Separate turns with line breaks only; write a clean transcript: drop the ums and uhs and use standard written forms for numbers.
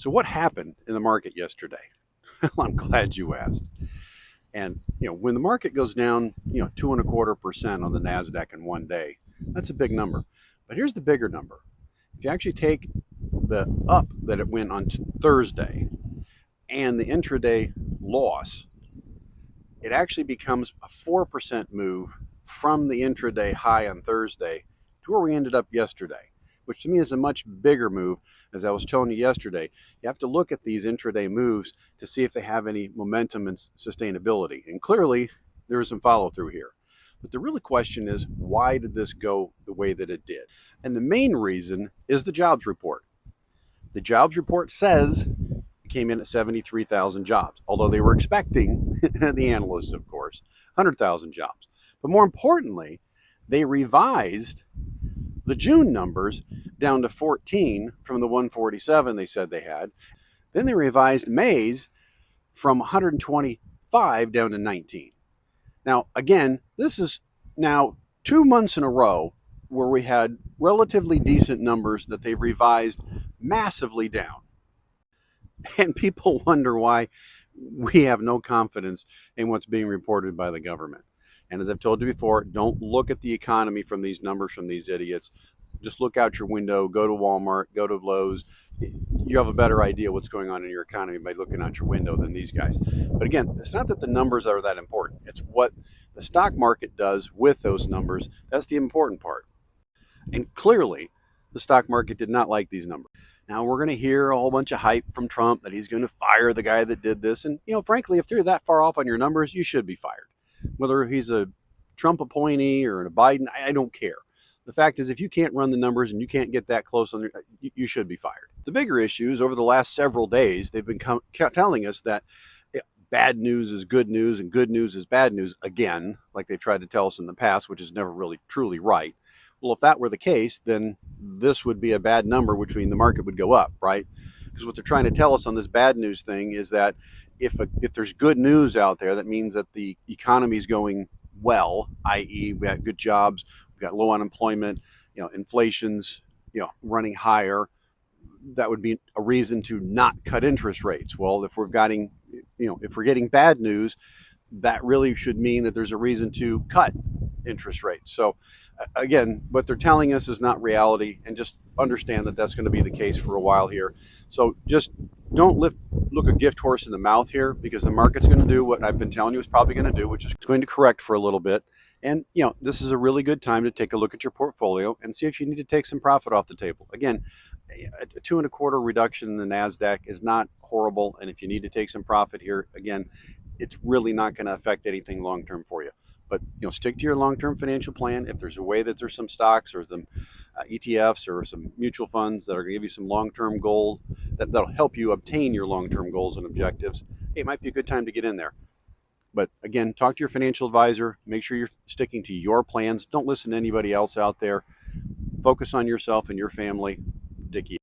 So what happened in the market yesterday? Well, I'm glad you asked. And when the market goes down, 2.25% on the Nasdaq in one day, that's a big number. But here's the bigger number. If you actually take the up that it went on Thursday and the intraday loss, it actually becomes a 4% move from the intraday high on Thursday to where we ended up yesterday, which to me is a much bigger move. As I was telling you yesterday, you have to look at these intraday moves to see if they have any momentum and sustainability. And clearly, there is some follow through here. But the real question is, why did this go the way that it did? And the main reason is the jobs report. The jobs report says it came in at 73,000 jobs, although they were expecting, the analysts, of course, 100,000 jobs. But more importantly, they revised the June numbers down to 14 from the 147 they said they had. Then they revised May's from 125 down to 19. Now, again, this is now 2 months in a row where we had relatively decent numbers that they've revised massively down. And people wonder why we have no confidence in what's being reported by the government. And as I've told you before, don't look at the economy from these numbers from these idiots. Just look out your window, go to Walmart, go to Lowe's. You have a better idea what's going on in your economy by looking out your window than these guys. But again, it's not that the numbers are that important. It's what the stock market does with those numbers. That's the important part. And clearly, the stock market did not like these numbers. Now we're going to hear a whole bunch of hype from Trump that he's going to fire the guy that did this. And, frankly, if they're that far off on your numbers, you should be fired. Whether he's a Trump appointee or a Biden, I don't care. The fact is, if you can't run the numbers and you can't get that close, you should be fired. The bigger issue is over the last several days, they've been telling us that bad news is good news and good news is bad news again, like they've tried to tell us in the past, which is never really truly right. Well, if that were the case, then this would be a bad number, which means the market would go up, right? Because what they're trying to tell us on this bad news thing is that if there's good news out there, that means that the economy is going well, i.e., we got good jobs, we've got low unemployment, inflation's running higher. That would be a reason to not cut interest rates. Well, if we're getting bad news, that really should mean that there's a reason to cut interest rates. So again, what they're telling us is not reality, and just understand that that's going to be the case for a while here. So just don't look a gift horse in the mouth here, because the market's going to do what I've been telling you it's probably going to do, which is going to correct for a little bit. And this is a really good time to take a look at your portfolio and see if you need to take some profit off the table. Again, a 2.25 reduction in the Nasdaq is not horrible, and if you need to take some profit here, again, it's really not going to affect anything long term for you. But stick to your long-term financial plan. If there's a way that there's some stocks or some ETFs or some mutual funds that are going to give you some long-term goals that'll help you obtain your long-term goals and objectives, hey, it might be a good time to get in there. But again, talk to your financial advisor. Make sure you're sticking to your plans. Don't listen to anybody else out there. Focus on yourself and your family. Dickie.